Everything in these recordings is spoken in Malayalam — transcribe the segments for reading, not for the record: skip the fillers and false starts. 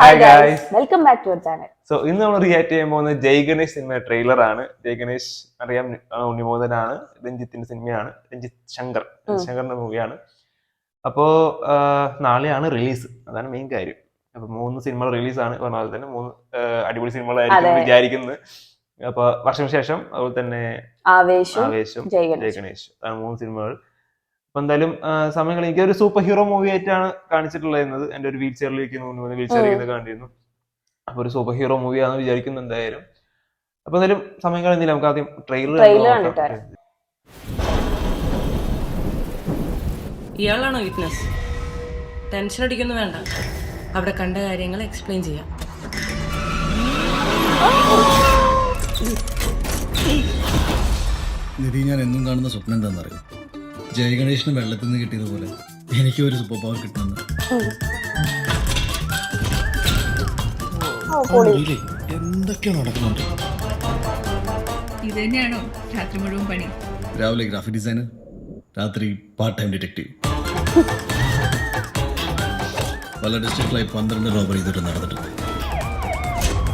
Hi guys, welcome back to our channel. So ഇന്ന് നമ്മൾ റിയാക്ട് ചെയ്യാൻ പോകുന്ന ജയ് ഗണേഷ് സിനിമ ട്രെയിലർ ആണ്. ജയ് ഗണേഷ് അറിയാം, ഉണ്ണിമോദനാണ്, രഞ്ജിത്തിന്റെ സിനിമയാണ്, ശങ്കറിന്റെ മൂവിയാണ്. അപ്പോ നാളെയാണ് റിലീസ്, അതാണ് മെയിൻ കാര്യം. അപ്പൊ 3 സിനിമകൾ റിലീസാണ്. പറഞ്ഞ തന്നെ 3 അടിപൊളി സിനിമകളായിരിക്കും വിചാരിക്കുന്നത്. അപ്പൊ വർഷത്തിന് ശേഷം അതുപോലെ തന്നെ ആവേശം, ജയ് ഗണേഷ്, അതാണ് 3 സിനിമകൾ. അപ്പൊ എന്തായാലും സമയങ്ങൾ എനിക്ക് ഒരു സൂപ്പർ ഹീറോ മൂവി ആയിട്ടാണ് കാണിച്ചിട്ടുള്ളത്. എന്റെ ഒരു വീൽ ചെയറിലേക്ക് കണ്ടിരുന്നു. അപ്പൊ ഒരു സൂപ്പർ ഹീറോ മൂവിയാണെന്ന് വിചാരിക്കുന്നു എന്തായാലും. അപ്പൊ എന്തായാലും സമയം കളയുന്നില്ല, നമുക്ക് ആദ്യം ട്രെയിലർ ഇയാളാണോ വിറ്റ്നസ്? ടെൻഷൻ അടിക്കൊന്നും വേണ്ട, അവിടെ കണ്ട കാര്യങ്ങൾ എക്സ്പ്ലെയിൻ ചെയ്യാം. നിധി, ഞാൻ എന്നും കാണുന്ന സ്വപ്നം എന്താണെന്നറിയാം? ജയ് ഗണേഷിന് വെള്ളത്തിൽ നിന്ന് കിട്ടിയതുപോലെ എനിക്ക് ഒരു സൂപ്പർ പവർ കിട്ടുമെന്ന്. എന്തൊക്കെയോ നടക്കുന്നുണ്ട്. ഇത് തന്നെയാണോ രാത്രി മുഴുവൻ പണി? രാവിലെ ഗ്രാഫിക് ഡിസൈനർ, രാത്രി പാർട്ട് ടൈം ഡിറ്റക്റ്റീവ്. പല ഡിസ്ട്രിക്റ്റിലായി 12 റോബറി ഇതുവരെ നടന്നിട്ടുണ്ട്.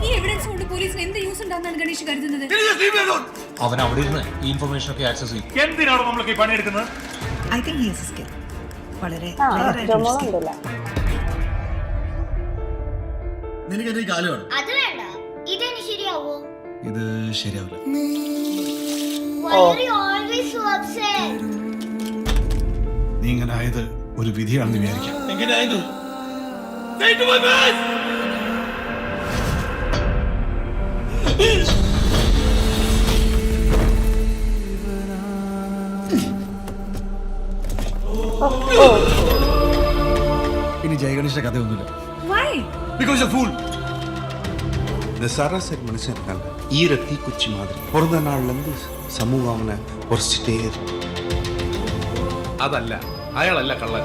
ഈ എവിഡൻസ് കൊണ്ട് പോലീസിന് എന്ത് യൂസ് ഉണ്ടാകുന്നതാണ് ഗണേഷ് കരുതുന്നത്? അവൻ അവിടെ ഇരുന്ന് ഈ ഇൻഫർമേഷൻ ഒക്കെ ആക്സസ് ചെയ്യും. എന്തിനാണ് നമ്മളൊക്കെ ഈ പണിയെടുക്കുന്നത്? I think he is skill. വളരെ നിനക്ക് എന്റെ കാലമാണ്. അത് വേണ്ട, ഇതെനി ശരിയാവോ? ഇത് ശരിയാവില്ല. Why are you always so upset? നീ ഇങ്ങനെ ആയത് ഒരു വിധിയാണെന്ന് വിചാരിക്കാം. എങ്ങനെയായത്? Say to my face! ഇനി ജയ് ഗണേഷിന്റെ കഥയൊന്നുമില്ല. Why? Because you're a fool. இந்த சராசரி மனுஷன் இருக்காங்க, ஈர தீக்குச்சி மாதிரி. பிறந்த நாள்ல இருந்து സമൂഹം അവനെ കുറച്ചിട്ടേ അതല്ല, അയാളല്ല കള്ളൻ.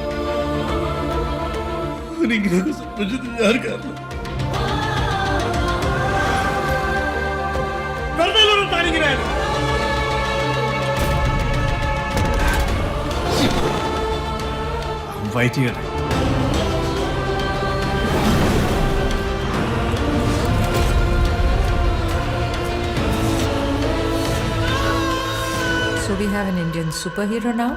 ഫൈറ്റ് ചെയ്യട്ടെ. So we have an Indian superhero now?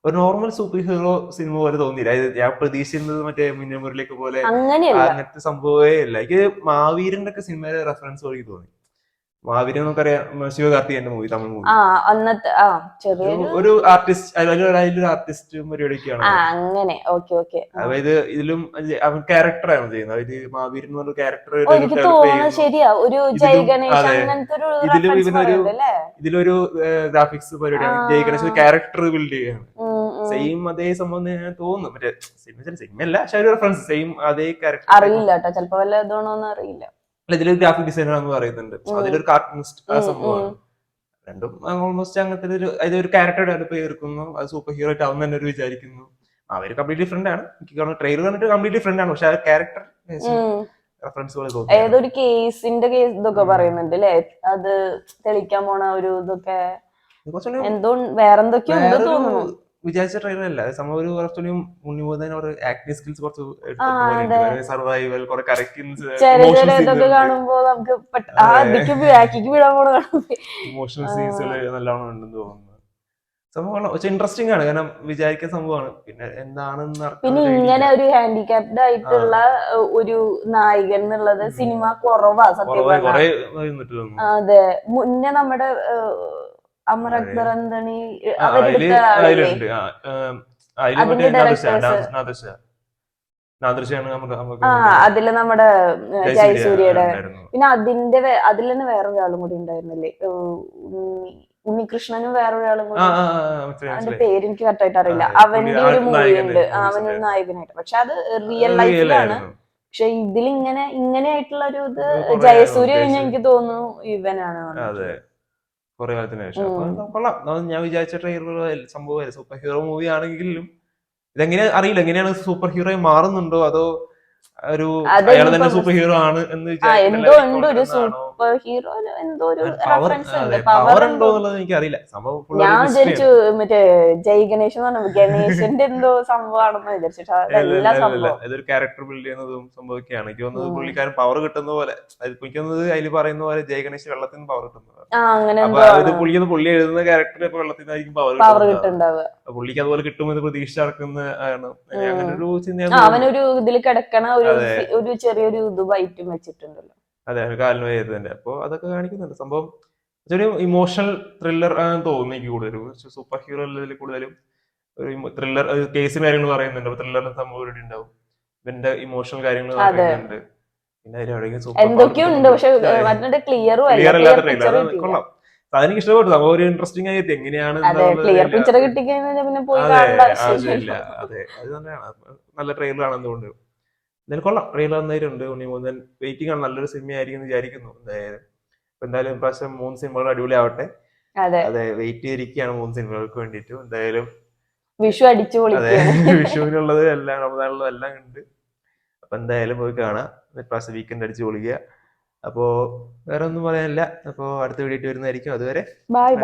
ഒരു നോർമൽ സൂപ്പർ ഹീറോ സിനിമ പോലെ തോന്നിയില്ല. ഞാൻ പ്രതീക്ഷിക്കുന്നത് മറ്റേ മിന്നമുരളിലേക്ക് പോലെ അങ്ങനത്തെ സംഭവമേ ഇല്ല. എനിക്ക് മാവീരന്റെ ഒക്കെ സിനിമയിലെ റെഫറൻസ് വഴി തോന്നി. മാവീരൻ നമുക്കറിയാം, ശിവകാർത്തികന്റെ മൂവി, തമിഴ് മൂവി. ഒരു ആർട്ടിസ്റ്റ്, അതിലൊരു ആർട്ടിസ്റ്റും പരിപാടിയൊക്കെയാണ്. അതായത് ഇതിലും അവൻ ക്യാരക്ടറാണ് ചെയ്യുന്നത്. അതായത് മാവീരൻ എന്ന് പറഞ്ഞ ക്യാരക്ടർ ഇതിലൊരു ഗ്രാഫിക്സ് പരിപാടിയാണ്. ജയ് ഗണേഷ് ക്യാരക്ടർ ബിൽഡ് ചെയ്യാണ്. സെയിം അതേ സംഭവം ഞാൻ തോന്നുന്നു. മറ്റേ സിനിമയല്ല, പക്ഷെ ഒരു റെഫറൻസ് സെയിം അതേ ക്യാരക്ടർ. അറിയില്ല കേട്ടോ, ചിലപ്പോ വല്ല ഇതാണോന്ന് അറിയില്ല. ഇതിലൊരു ഗ്രാഫിക് ഡിസൈനർ എന്ന് പറയുന്നുണ്ട്, അതിലൊരു കാർട്ടൂണിസ്റ്റ് ആ സംഭവമാണ്. രണ്ടും ഓൾമോസ്റ്റ് അങ്ങനത്തെ ഒരു ക്യാരക്ടർ ഡെവലപ്പ് ചെയ്തിരിക്കുന്നു. അത് സൂപ്പർ ഹീറോ ആയിട്ട് അവൻ തന്നെ ഒരു വിചാരിക്കുന്നു. അവര് കംപ്ലീറ്റ് ഡിഫറെന്റ് ആണ്. എനിക്ക് ട്രെയിലർ കണ്ടിട്ട് കംപ്ലീറ്റ് ഡിഫറെന്റ് ആണ്, പക്ഷെ ആ ക്യാരക്ടർ റെഫറൻസുകൾ തോന്നുന്നു. ഏതൊരു കേസിന്റെ ഇതൊക്കെ പറയുന്നുണ്ട് അല്ലേ, അത് തെളിയിക്കാൻ പോണ ഒരു ഇതൊക്കെ എന്തോ വേറെന്തൊക്കെയോ തോന്നുന്നു. വിചാരിച്ച ട്രെയിലർ അല്ല സംഭവം. ഒരു കുറച്ചുകൂടി ഉണ്ണിമോദൻ ആക്ടിങ് സ്കിൽസ് കുറച്ച് സർവൈവൽ, കുറെ ഇതൊക്കെ കാണുമ്പോ നമുക്ക് ഇമോഷണൽ സീൻസുകൾ നല്ലോണം ഉണ്ടെന്ന് തോന്നുന്നു. സംഭവം ഇൻട്രസ്റ്റിംഗ് ആണ്, കാരണം വിചാരിക്കുന്ന സംഭവമാണ്. പിന്നെ എന്താണെന്ന് പിന്നെ ഇങ്ങനെ ഒരു ഹാൻഡിക്യാപ്ഡ് ആയിട്ടുള്ള ഒരു നായകൻ എന്നുള്ളത് സിനിമ കുറവാ സത്യം. അതെ, മുന്നേ നമ്മുടെ അമർ അക്ബർ അന്തണി അതില് നമ്മുടെ ജയസൂര്യയുടെ, പിന്നെ അതിൽ തന്നെ വേറൊരാളും കൂടി ഉണ്ടായിരുന്നില്ലേ, ഉണ്ണികൃഷ്ണനും വേറൊരാളും കൂടി. അവന്റെ പേര് എനിക്ക് കറക്റ്റായിട്ട് അറിയില്ല. അവന്റെ ഒരു മൂവി ഉണ്ട്, അവനൊരു നായകനായിട്ട്. പക്ഷെ അത് റിയൽ ലൈഫിലാണ്. പക്ഷെ ഇങ്ങനെയായിട്ടുള്ള ഒരു ഇത് ജയസൂര്യ കഴിഞ്ഞാൽ എനിക്ക് തോന്നുന്നു ഇവനാണ്. കുറെ കാലത്തിന് ശേഷം കൊള്ളാം. ഞാൻ വിചാരിച്ച ട്രെയിലർ സംഭവം സൂപ്പർ ഹീറോ മൂവി ആണെങ്കിലും ഇതെങ്ങനെ അറിയില്ല, എങ്ങനെയാണ് സൂപ്പർ ഹീറോ മാറുന്നുണ്ടോ അതോ ഒരു അയാൾ തന്നെ സൂപ്പർ ഹീറോ ആണ് എന്ന് വിചാരിച്ചു. സൂപ്പർ ഹീറോ എന്തോ ഒരു പവർ റെഫറൻസ് ഉണ്ട്. പവർ പവർ ഉണ്ടോ എന്നുള്ളത് എനിക്ക് അറിയില്ല. സംഭവം full ഒരു ഞാൻ mystery വിചാരിച്ചു മറ്റേ ജയ് ഗണേഷ് എന്ന് പറഞ്ഞു ഗണേശന്റെ എന്തോ സംഭവമാണെന്ന് വിചാരിച്ചിട്ട് ആണ്. അതല്ല അല്ല, സംഭവം. ഇതൊരു ക്യാരക്ടർ ബിൽഡ് ചെയ്യുന്നതും സംഭവിക്കുകയാണ്. എനിക്ക് തോന്നുന്നത് പുള്ളിക്കാരൻ പവർ കിട്ടുന്ന പോലെ, എനിക്ക് തോന്നുന്നത് അതിൽ പറയുന്ന പോലെ ജയ് ഗണേഷ് വെള്ളത്തിൽ നിന്ന് പവർ കിട്ടുന്നത്. അങ്ങനെ അപ്പൊ എന്തോ ഇത് പുള്ളി എഴുതുന്ന ക്യാരക്ടർ ഇപ്പൊ വെള്ളത്തിൽ നിന്നായിരിക്കും പവർ പവർ കിട്ടുന്നത്. കിട്ടുണ്ടാവുക. പുള്ളിക്ക് അതുപോലെ കിട്ടുമെന്ന് പ്രതീക്ഷ നടക്കുന്ന ആണ്. അങ്ങനെ ഒരു അവനൊരു ഇതിൽ കിടക്കണ ഒരു ചെറിയൊരു ഇത് വൈറ്റും വെച്ചിട്ടുണ്ടല്ലോ. അതെ, ഒരു കാലിന് വരുന്നുണ്ട്. അപ്പൊ അതൊക്കെ കാണിക്കുന്നുണ്ട്. സംഭവം ഒരു ഇമോഷണൽ ത്രില്ലർ ആണെന്ന് തോന്നുന്നു എനിക്ക് കൂടുതലും. സൂപ്പർ ഹീറോ ഉള്ളതിൽ കൂടുതലും ഒരു ത്രില്ലർ കേസും കാര്യങ്ങൾ പറയുന്നുണ്ട്. അപ്പൊ ത്രില്ലറിന്റെ സംഭവം ഇവിടെ ഉണ്ടാവും. ഇവന്റെ ഇമോഷണൽ കാര്യങ്ങൾ പറയുന്നുണ്ട്. പിന്നെ എന്തൊക്കെയോ ഉണ്ട്, പക്ഷെ മറ്റേ ക്ലിയറും ക്ലിയർ അല്ലാത്ത ട്രെയിലർ കൊള്ളാം. അതെനിക്ക് ഇഷ്ടപ്പെട്ടു. സംഭവം ഒരു ഇൻട്രസ്റ്റിംഗ് ആയിട്ട് എങ്ങനെയാണ് ക്ലിയർ പിക്ചർ കിട്ടിക്കഴിഞ്ഞാൽ പിന്നെ പോയി അതെ കാണേണ്ട അതില്ല. ആവശ്യമില്ല. അതെ, അത് തന്നെയാണ്. നല്ല ട്രെയിലർ ആണെന്നുകൊണ്ട് എന്തായാലും കൊള്ളാം. ട്രെയിലർ നന്നായിട്ടുണ്ട്. ഉണ്ണിമൂന്നൻ വെയിറ്റിംഗ് ആണ്. നല്ലൊരു സിനിമ ആയിരിക്കും എന്ന് വിചാരിക്കുന്നു. എന്തായാലും ഇപ്രാവശ്യം 3 സിനിമകൾ അടിപൊളി ആവട്ടെ. അതെ, വെയിറ്റ് ചെയ്തിരിക്കുകയാണ് 3 സിനിമകൾക്ക് വേണ്ടിയിട്ട്. എന്തായാലും വിഷു അടിച്ചു പൊളിക്കുകയാണ്. വിഷുവിനുള്ളത് എല്ലാം, റമദാനുള്ളത് എല്ലാം ഉണ്ട്. അപ്പൊ എന്തായാലും പോയി കാണാം. ഇപ്രാവശ്യം വീക്കെൻഡ് അടിച്ചു പൊളിക്കുക. അപ്പോ വേറെ ഒന്നും പറയാനില്ല. അപ്പോ അടുത്ത വീഡിയോ വരുന്നതായിരിക്കും. അതുവരെ ബൈ.